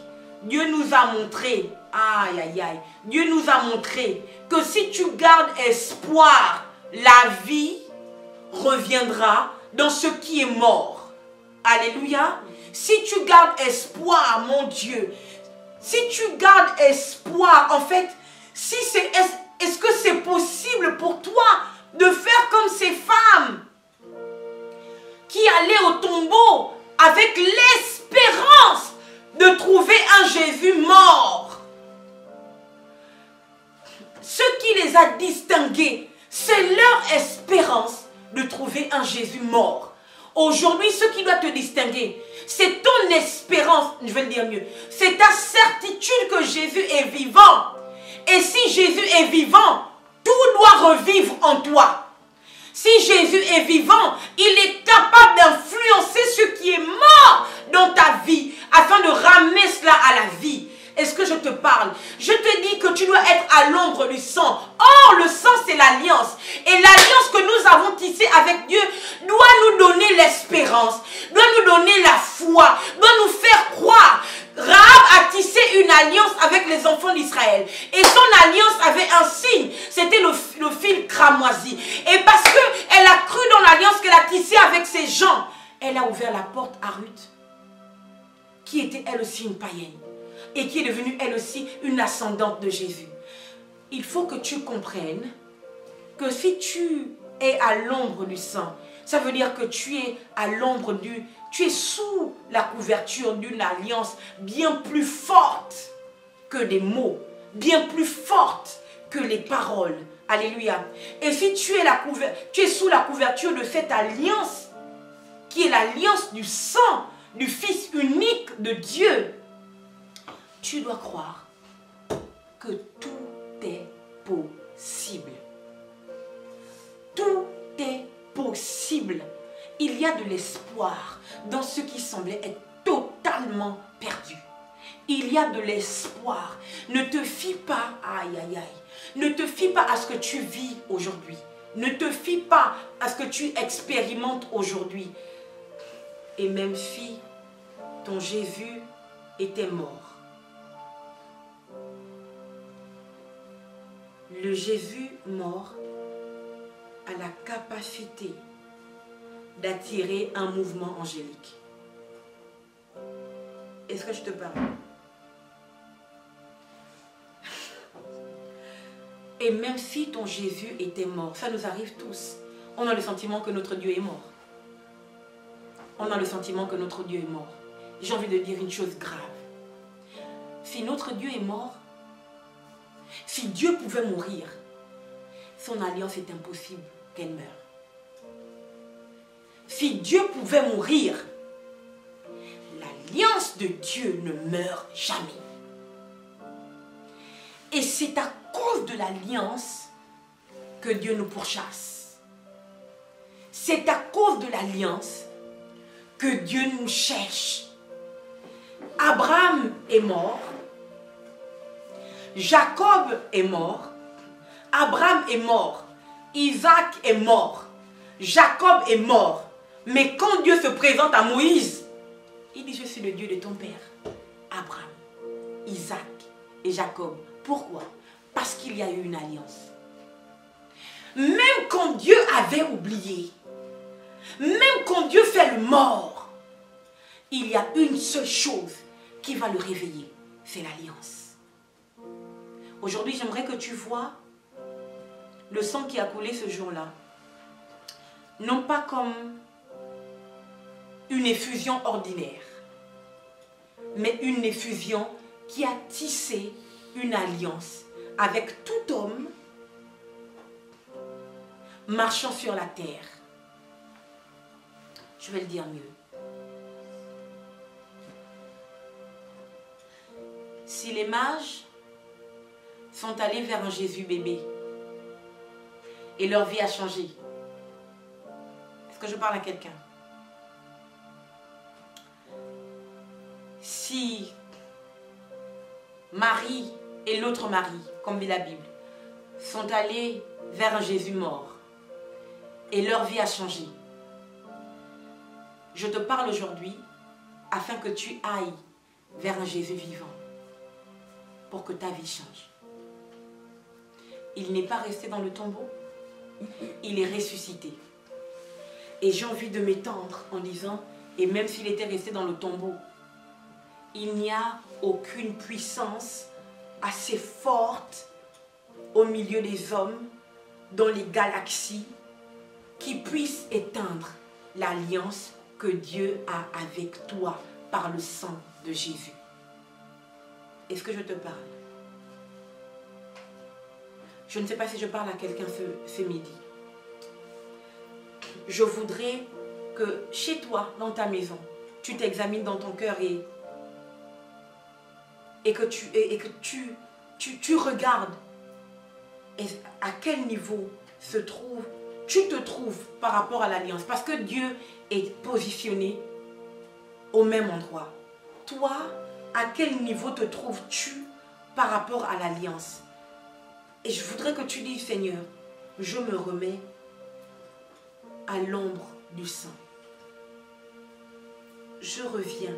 A: Dieu nous a montré, aïe aïe aïe, Dieu nous a montré que si tu gardes espoir, la vie reviendra dans ce qui est mort. Alléluia. Si tu gardes espoir, mon Dieu, si tu gardes espoir, en fait, est-ce que c'est possible pour toi de faire comme ces femmes qui allaient au tombeau avec l'espérance de trouver un Jésus mort? Ce qui les a distingués, c'est leur espérance de trouver un Jésus mort. Aujourd'hui, ce qui doit te distinguer, c'est ton espérance, je vais le dire mieux, c'est ta certitude que Jésus est vivant. Et si Jésus est vivant, tout doit revivre en toi. Si Jésus est vivant, il est capable d'influencer ce qui est mort dans ta vie afin de ramener cela à la vie. Est-ce que je te parle? Je te dis que tu dois être à l'ombre du sang. Or, le sang, c'est l'alliance. Et l'alliance que nous avons tissée avec Dieu doit nous donner l'espérance, doit nous donner la foi, doit nous faire croire. Rahab a tissé une alliance avec les enfants d'Israël. Et son alliance avait un signe. C'était le fil cramoisi. Et parce qu'elle a cru dans l'alliance qu'elle a tissée avec ces gens, elle a ouvert la porte à Ruth, qui était elle aussi une païenne. Et qui est devenue elle aussi une ascendante de Jésus. Il faut que tu comprennes que si tu es à l'ombre du sang, ça veut dire que tu es à l'ombre tu es sous la couverture d'une alliance bien plus forte que des mots, bien plus forte que les paroles. Alléluia. Et si tu es sous la couverture de cette alliance, qui est l'alliance du sang du Fils unique de Dieu, tu dois croire que tout est possible. Tout est possible. Il y a de l'espoir dans ce qui semblait être totalement perdu. Il y a de l'espoir. Ne te fie pas, aïe aïe aïe, ne te fie pas à ce que tu vis aujourd'hui. Ne te fie pas à ce que tu expérimentes aujourd'hui. Et même si ton Jésus était mort, le Jésus mort a la capacité d'attirer un mouvement angélique. Est-ce que je te parle? Et même si ton Jésus était mort, ça nous arrive tous. On a le sentiment que notre Dieu est mort. On a le sentiment que notre Dieu est mort. J'ai envie de dire une chose grave. Si notre Dieu est mort, si Dieu pouvait mourir, son alliance est impossible qu'elle meure. Si Dieu pouvait mourir, l'alliance de Dieu ne meurt jamais. Et c'est à cause de l'alliance que Dieu nous pourchasse. C'est à cause de l'alliance que Dieu nous cherche. Abraham est mort. Jacob est mort. Abraham est mort. Isaac est mort. Jacob est mort. Mais quand Dieu se présente à Moïse, il dit: je suis le Dieu de ton père, Abraham, Isaac et Jacob. Pourquoi? Parce qu'il y a eu une alliance. Même quand Dieu avait oublié, même quand Dieu fait le mort, il y a une seule chose qui va le réveiller, c'est l'alliance. Aujourd'hui, j'aimerais que tu vois le sang qui a coulé ce jour-là, non pas comme une effusion ordinaire, mais une effusion qui a tissé une alliance avec tout homme marchant sur la terre. Je vais le dire mieux. Si les mages sont allés vers un Jésus bébé et leur vie a changé, est-ce que je parle à quelqu'un? Si Marie et l'autre Marie, comme dit la Bible, sont allés vers un Jésus mort et leur vie a changé, je te parle aujourd'hui afin que tu ailles vers un Jésus vivant pour que ta vie change. Il n'est pas resté dans le tombeau, il est ressuscité. Et j'ai envie de m'étendre en disant, et même s'il était resté dans le tombeau, il n'y a aucune puissance assez forte au milieu des hommes, dans les galaxies, qui puisse éteindre l'alliance que Dieu a avec toi par le sang de Jésus. Est-ce que je te parle? Je ne sais pas si je parle à quelqu'un ce midi. Je voudrais que chez toi, dans ta maison, tu t'examines dans ton cœur et que tu regardes à quel niveau tu te trouves par rapport à l'alliance. Parce que Dieu est positionné au même endroit. Toi, à quel niveau te trouves-tu par rapport à l'alliance? Et je voudrais que tu dises: Seigneur, je me remets à l'ombre du sang. Je reviens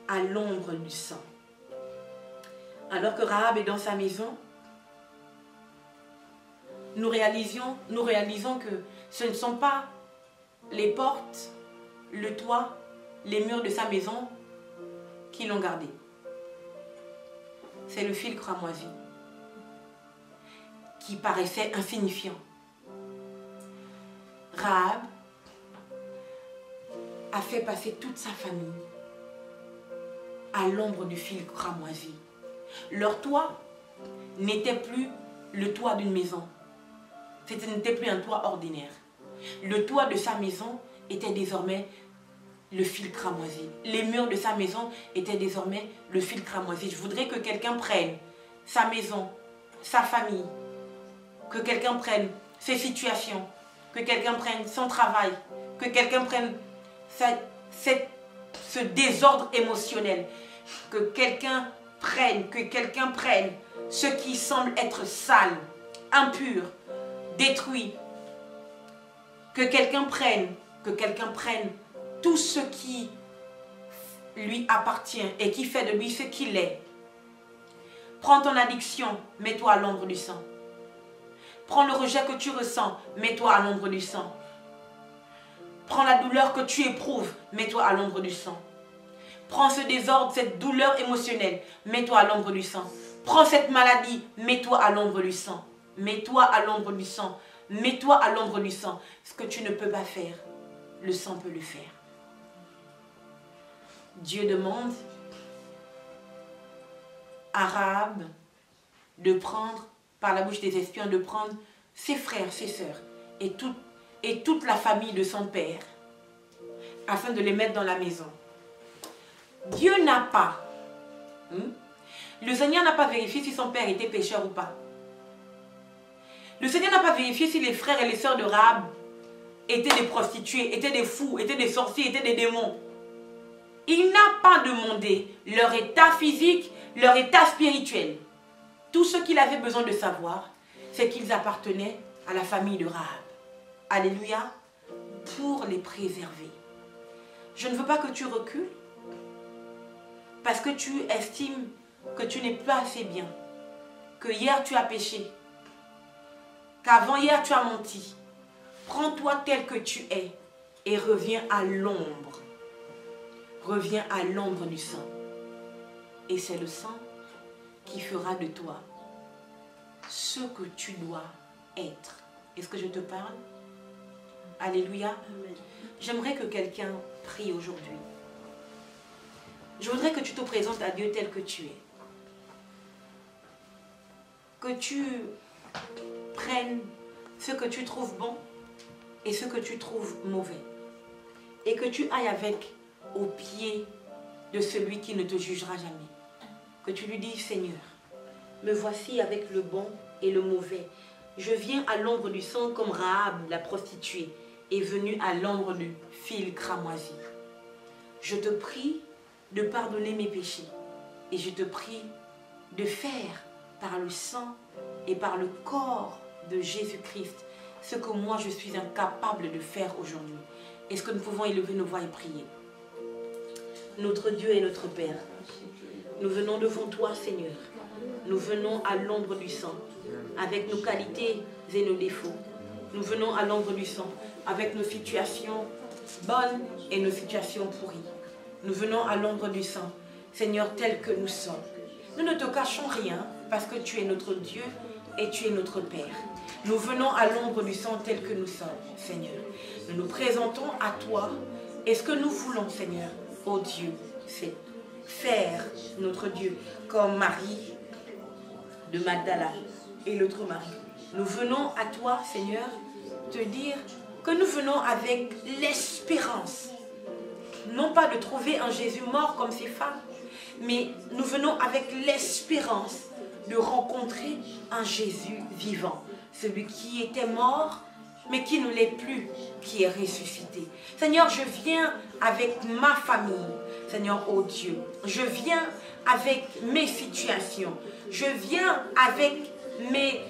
A: à l'ombre du sang. Alors que Rahab est dans sa maison, nous réalisons que ce ne sont pas les portes, le toit, les murs de sa maison qui l'ont gardé. C'est le fil cramoisi qui paraissait insignifiant. Rahab a fait passer toute sa famille à l'ombre du fil cramoisi. Leur toit n'était plus le toit d'une maison, Ce n'était plus un toit ordinaire. Le toit de sa maison était désormais le fil cramoisi. Les murs de sa maison étaient désormais le fil cramoisi. Je voudrais que quelqu'un prenne sa maison, sa famille, que quelqu'un prenne ses situations, que quelqu'un prenne son travail, que quelqu'un prenne ce désordre émotionnel, que quelqu'un prenne ce qui semble être sale, impur, détruit, que quelqu'un prenne tout ce qui lui appartient et qui fait de lui ce qu'il est. Prends ton addiction, mets-toi à l'ombre du sang. Prends le rejet que tu ressens, mets-toi à l'ombre du sang. Prends la douleur que tu éprouves, mets-toi à l'ombre du sang. Prends ce désordre, cette douleur émotionnelle, mets-toi à l'ombre du sang. Prends cette maladie, mets-toi à l'ombre du sang. Mets-toi à l'ombre du sang. Mets-toi à l'ombre du sang. Ce que tu ne peux pas faire, le sang peut le faire. Dieu demande à Rahab de prendre, par la bouche des espions, de prendre ses frères, ses sœurs et toute la famille de son père afin de les mettre dans la maison. Dieu n'a pas, le Seigneur n'a pas vérifié si son père était pécheur ou pas. Le Seigneur n'a pas vérifié si les frères et les sœurs de Rahab étaient des prostituées, étaient des fous, étaient des sorciers, étaient des démons. Il n'a pas demandé leur état physique, leur état spirituel. Tout ce qu'il avait besoin de savoir, c'est qu'ils appartenaient à la famille de Rahab. Alléluia, pour les préserver. Je ne veux pas que tu recules parce que tu estimes que tu n'es pas assez bien, que hier tu as péché, qu'avant-hier tu as menti. Prends-toi tel que tu es et reviens à l'ombre. Reviens à l'ombre du sang. Et c'est le sang qui fera de toi ce que tu dois être. Est-ce que je te parle? Alléluia. J'aimerais que quelqu'un prie aujourd'hui. Je voudrais que tu te présentes à Dieu tel que tu es. Que tu prennes ce que tu trouves bon et ce que tu trouves mauvais. Et que tu ailles avec au pied de celui qui ne te jugera jamais. Que tu lui dis, Seigneur, me voici avec le bon et le mauvais. Je viens à l'ombre du sang comme Rahab, la prostituée, est venue à l'ombre du fil cramoisi. Je te prie de pardonner mes péchés. Et je te prie de faire par le sang et par le corps de Jésus-Christ ce que moi je suis incapable de faire aujourd'hui. Est-ce que nous pouvons élever nos voix et prier? Notre Dieu et notre Père, nous venons devant toi, Seigneur. Nous venons à l'ombre du sang, avec nos qualités et nos défauts. Nous venons à l'ombre du sang, avec nos situations bonnes et nos situations pourries. Nous venons à l'ombre du sang, Seigneur, tel que nous sommes. Nous ne te cachons rien, parce que tu es notre Dieu et tu es notre Père. Nous venons à l'ombre du sang tel que nous sommes, Seigneur. Nous nous présentons à toi. Et ce que nous voulons, Seigneur, oh Dieu, c'est faire notre Dieu comme Marie de Magdala et l'autre Marie. Nous venons à toi, Seigneur, te dire que nous venons avec l'espérance, non pas de trouver un Jésus mort comme ces femmes, mais nous venons avec l'espérance de rencontrer un Jésus vivant, celui qui était mort, mais qui ne l'est plus, qui est ressuscité. Seigneur, je viens avec ma famille, Seigneur, oh Dieu, je viens avec mes situations, je viens avec mes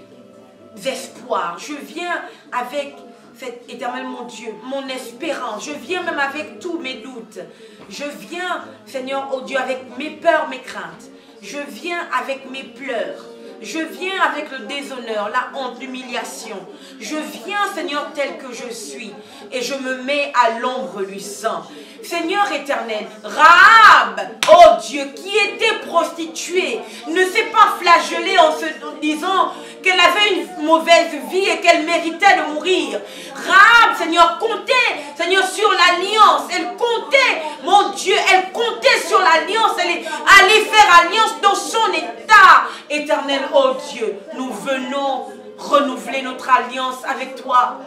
A: espoirs, je viens avec cet éternel mon Dieu, mon espérance, je viens même avec tous mes doutes, je viens, Seigneur, oh Dieu, avec mes peurs, mes craintes, je viens avec mes pleurs, je viens avec le déshonneur, la honte, l'humiliation. Je viens, Seigneur, tel que je suis. Et je me mets à l'ombre du sang. Seigneur éternel, Rahab, oh Dieu, qui était prostituée, ne s'est pas flagellée en se disant qu'elle avait une mauvaise vie et qu'elle méritait de mourir. Rahab, Seigneur, comptait, Seigneur, sur l'alliance. Elle comptait, mon Dieu, elle comptait sur l'alliance. Elle est allée faire alliance dans son état éternel, oh Dieu. Nous venons renouveler notre alliance avec toi.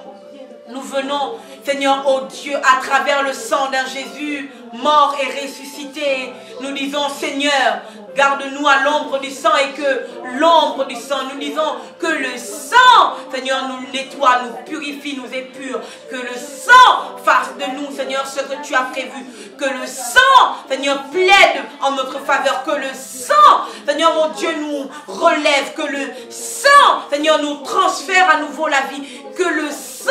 A: Nous venons, Seigneur, oh Dieu, à travers le sang d'un Jésus mort et ressuscité. Nous disons, Seigneur, garde-nous à l'ombre du sang et que l'ombre du sang, nous disons que le sang, Seigneur, nous nettoie, nous purifie, nous épure. Que le sang fasse de nous, Seigneur, ce que tu as prévu. Que le sang, Seigneur, plaide en notre faveur. Que le sang, Seigneur, mon Dieu, nous relève. Que le sang, Seigneur, nous transfère à nouveau la vie. Que le sang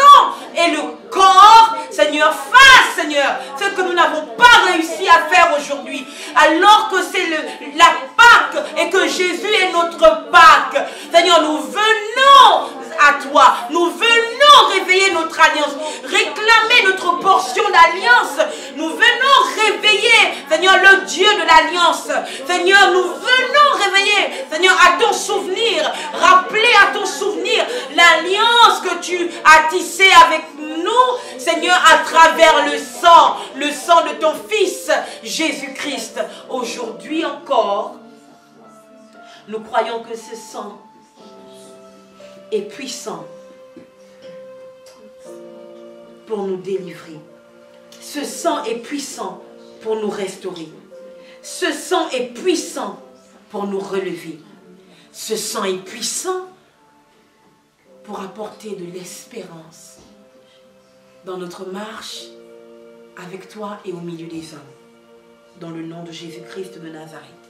A: et le corps, Seigneur, fasse, Seigneur, ce que nous n'avons pas réussi à faire aujourd'hui. Alors que c'est la Pâque et que Jésus est notre Pâque. Seigneur, nous venons à toi. Nous venons réveiller notre alliance, réclamer notre portion d'alliance. Nous venons réveiller, Seigneur, le Dieu de l'alliance. Seigneur, nous venons réveiller, Seigneur, à ton souvenir, rappeler à ton souvenir l'alliance que tu as tissée avec nous, Seigneur, à travers le sang de ton Fils, Jésus-Christ. Aujourd'hui encore, nous croyons que ce sang est puissant pour nous délivrer. Ce sang est puissant pour nous restaurer. Ce sang est puissant pour nous relever. Ce sang est puissant pour apporter de l'espérance dans notre marche avec toi et au milieu des hommes. Dans le nom de Jésus-Christ de Nazareth.